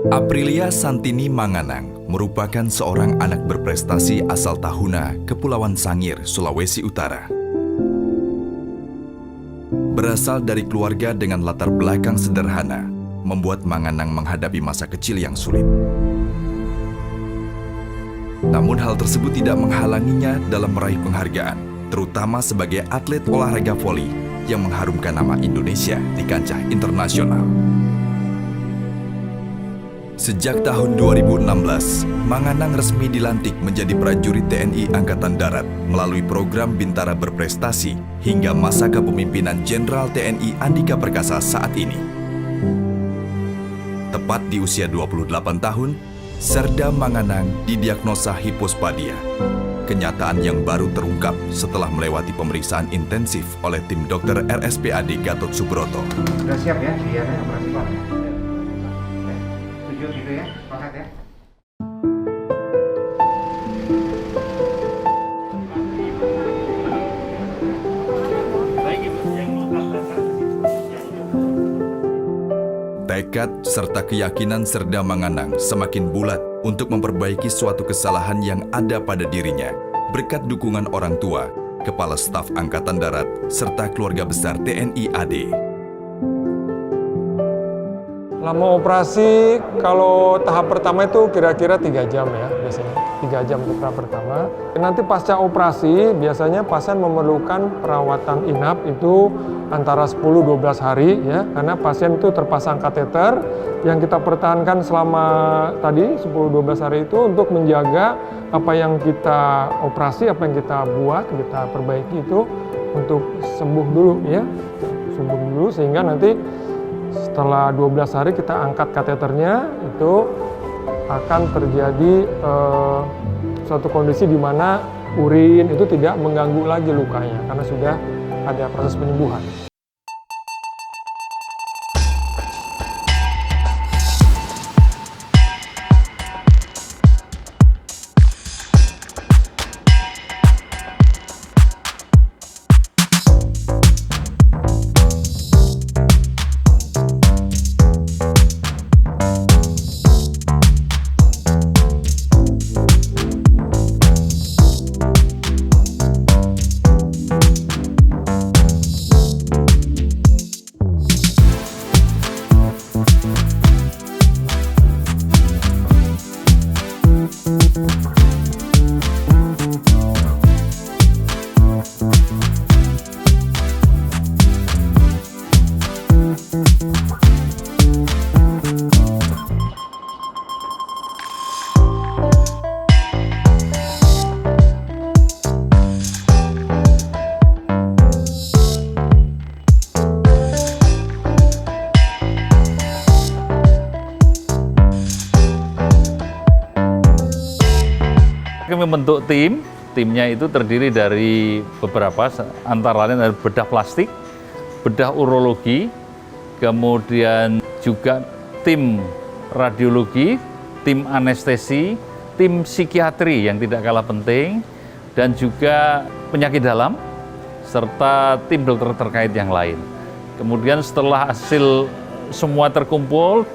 Aprilia Santini Manganang merupakan seorang anak berprestasi asal Tahuna, Kepulauan Sangir, Sulawesi Utara. Berasal dari keluarga dengan latar belakang sederhana, membuat Manganang menghadapi masa kecil yang sulit. Namun hal tersebut tidak menghalanginya dalam meraih penghargaan, terutama sebagai atlet olahraga voli yang mengharumkan nama Indonesia di kancah internasional. Sejak tahun 2016, Manganang resmi dilantik menjadi prajurit TNI Angkatan Darat melalui program Bintara Berprestasi hingga masa kepemimpinan Jenderal TNI Andika Perkasa saat ini. Tepat di usia 28 tahun, Serda Manganang didiagnosa hipospadia. Kenyataan yang baru terungkap setelah melewati pemeriksaan intensif oleh tim dokter RSPAD Gatot Subroto. Sudah siap ya, dia operasi Pak? Setuju gitu ya, sepakat ya? Tekad serta keyakinan Serda Manganang semakin bulat untuk memperbaiki suatu kesalahan yang ada pada dirinya berkat dukungan orang tua, Kepala Staf Angkatan Darat, serta keluarga besar TNI AD. Lama operasi, kalau tahap pertama itu kira-kira 3 jam ya biasanya. 3 jam untuk tahap pertama. Nanti pasca operasi, biasanya pasien memerlukan perawatan inap itu antara 10-12 hari ya. Karena pasien itu terpasang kateter yang kita pertahankan selama tadi 10-12 hari itu untuk menjaga apa yang kita operasi, apa yang kita buat, kita perbaiki itu untuk sembuh dulu ya. Sembuh dulu sehingga nanti setelah 12 hari kita angkat kateternya, itu akan terjadi suatu kondisi di mana urin itu tidak mengganggu lagi lukanya karena sudah ada proses penyembuhan. Kami membentuk timnya itu terdiri dari beberapa, antara lain dari bedah plastik, bedah urologi, kemudian juga tim radiologi, tim anestesi, tim psikiatri yang tidak kalah penting, dan juga penyakit dalam, serta tim dokter terkait yang lain. Kemudian setelah hasil semua terkumpul,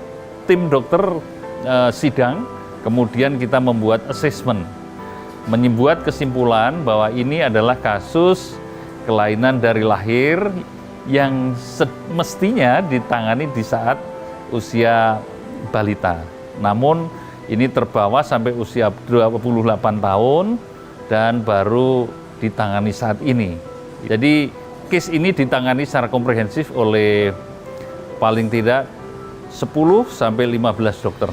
tim dokter sidang, kemudian kita membuat assessment, membuat kesimpulan bahwa ini adalah kasus kelainan dari lahir yang semestinya ditangani di saat usia balita. Namun ini terbawa sampai usia 28 tahun dan baru ditangani saat ini. Jadi case ini ditangani secara komprehensif oleh paling tidak 10 sampai 15 dokter.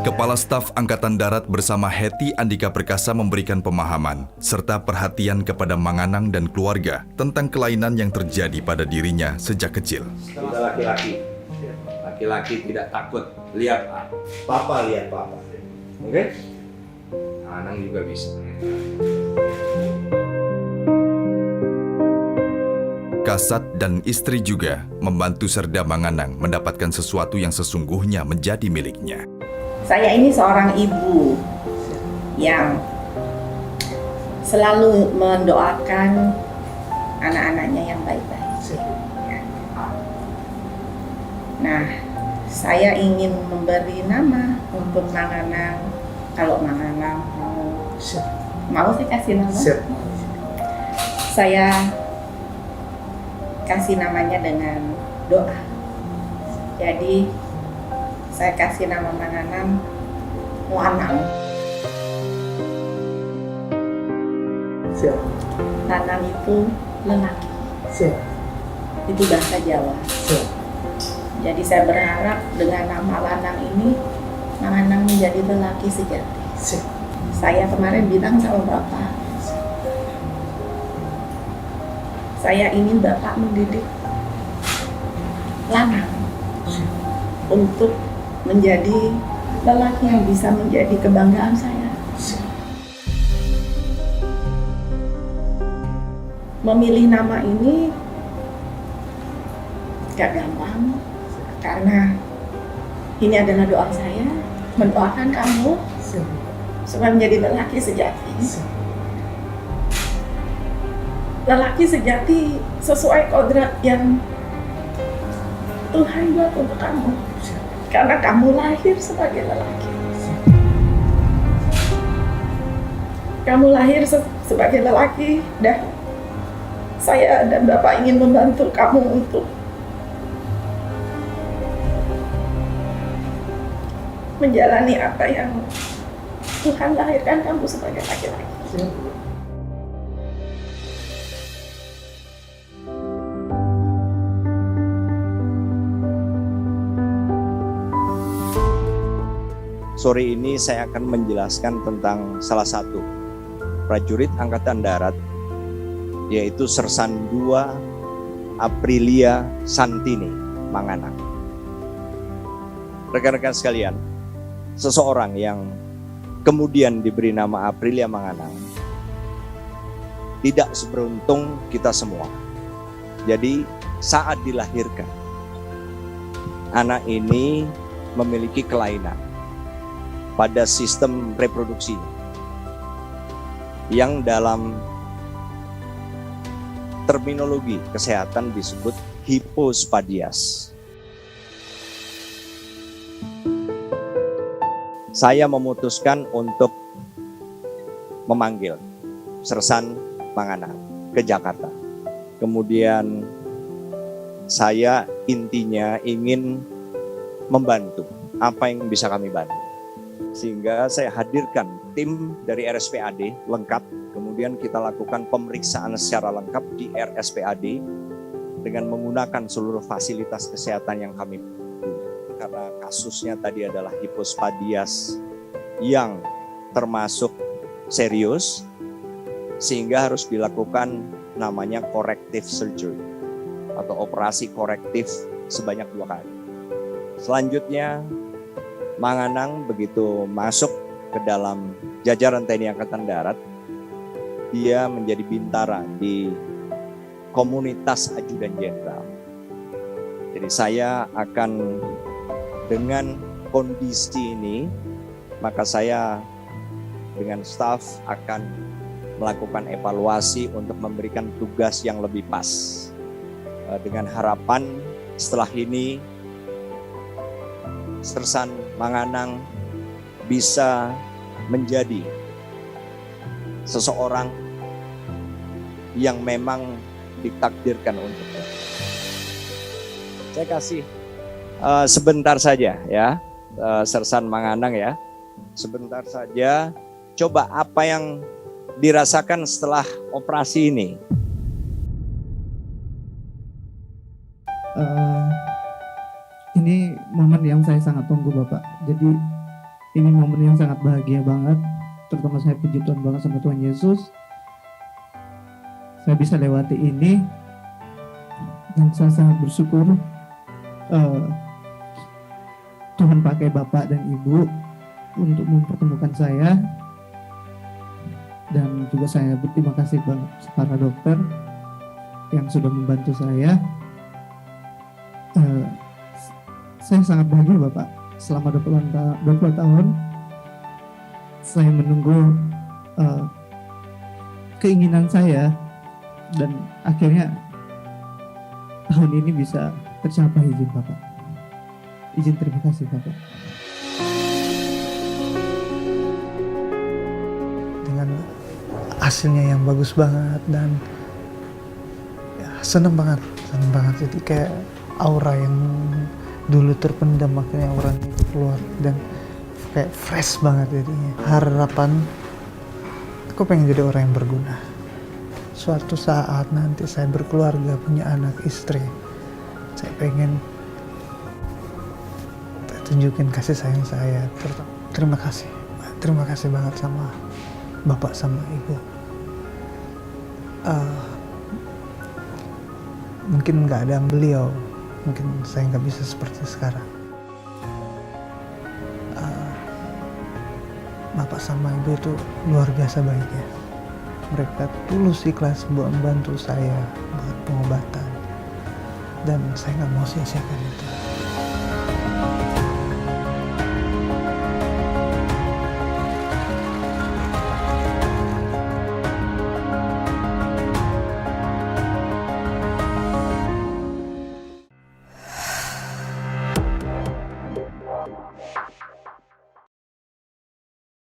Kepala Staf Angkatan Darat bersama Hetty Andika Perkasa memberikan pemahaman serta perhatian kepada Manganang dan keluarga tentang kelainan yang terjadi pada dirinya sejak kecil. Kita laki-laki tidak takut lihat papa, oke? Anang juga bisa. Kasat dan istri juga membantu Serda Manganang mendapatkan sesuatu yang sesungguhnya menjadi miliknya. Saya ini seorang ibu yang selalu mendoakan anak-anaknya yang baik-baik. Ya. Nah, saya ingin memberi nama untuk Manganang. Kalau Manganang mau saya kasih nama. Saya kasih namanya dengan doa. Jadi saya kasih nama Manganang Muanang. Lanang itu lelaki. Itu bahasa Jawa. Jadi saya berharap dengan nama Lanang ini Manganang menjadi lelaki sejati. Saya kemarin bilang sama Bapak, saya ingin Bapak mendidik Lanang untuk menjadi lelaki yang bisa menjadi kebanggaan saya. Memilih nama ini gak gampang, karena ini adalah doa saya, mendoakan kamu supaya menjadi lelaki sejati. Lelaki sejati sesuai kodrat yang Tuhan buat untuk kamu, karena kamu lahir sebagai lelaki. Kamu lahir sebagai lelaki, dan saya dan Bapak ingin membantu kamu untuk menjalani apa yang Tuhan lahirkan kamu sebagai laki-laki. Sore ini saya akan menjelaskan tentang salah satu prajurit Angkatan Darat, yaitu Sersan II Aprilia Santini Manganang. Rekan-rekan sekalian, seseorang yang kemudian diberi nama Aprilia Manganang tidak seberuntung kita semua. Jadi saat dilahirkan, anak ini memiliki kelainan pada sistem reproduksi yang dalam terminologi kesehatan disebut hipospadias. Saya memutuskan untuk memanggil Sersan Manganang ke Jakarta. Kemudian saya intinya ingin membantu apa yang bisa kami bantu. Sehingga saya hadirkan tim dari RSPAD lengkap. Kemudian kita lakukan pemeriksaan secara lengkap di RSPAD dengan menggunakan seluruh fasilitas kesehatan yang kami punya. Karena kasusnya tadi adalah hipospadias yang termasuk serius, sehingga harus dilakukan namanya corrective surgery atau operasi korektif sebanyak 2 kali. Selanjutnya, Manganang begitu masuk ke dalam jajaran TNI Angkatan Darat, dia menjadi bintara di komunitas ajudan jenderal. Jadi saya akan dengan kondisi ini, maka saya dengan staf akan melakukan evaluasi untuk memberikan tugas yang lebih pas. Dengan harapan setelah ini Sersan Manganang bisa menjadi seseorang yang memang ditakdirkan untuknya. Saya kasih sebentar saja ya, Sersan Manganang ya, sebentar saja. Coba apa yang dirasakan setelah operasi ini? Ini momen yang saya sangat tunggu Bapak. Jadi ini momen yang sangat bahagia banget. Terutama saya puji Tuhan banget sama Tuhan Yesus. Saya bisa lewati ini. Dan saya sangat bersyukur Tuhan pakai Bapak dan Ibu untuk mempertemukan saya. Dan juga saya berterima kasih banget para dokter yang sudah membantu saya. Saya sangat bahagia Bapak. Selama 20 tahun saya menunggu keinginan saya dan akhirnya tahun ini bisa tercapai, izin Bapak. Izin terima kasih Bapak. Dengan hasilnya yang bagus banget dan ya, seneng banget. Jadi kayak aura yang dulu terpendam akhirnya auranya itu keluar dan kayak fresh banget jadinya. Harapan aku pengen jadi orang yang berguna. Suatu saat nanti saya berkeluarga, punya anak, istri, saya pengen tunjukin kasih sayang saya. Terima kasih banget sama Bapak sama Ibu. Mungkin nggak ada beliau, mungkin saya nggak bisa seperti sekarang. Bapak sama Ibu itu luar biasa baiknya. Mereka tulus ikhlas buat membantu saya buat pengobatan, dan saya nggak mau sia-siakan itu.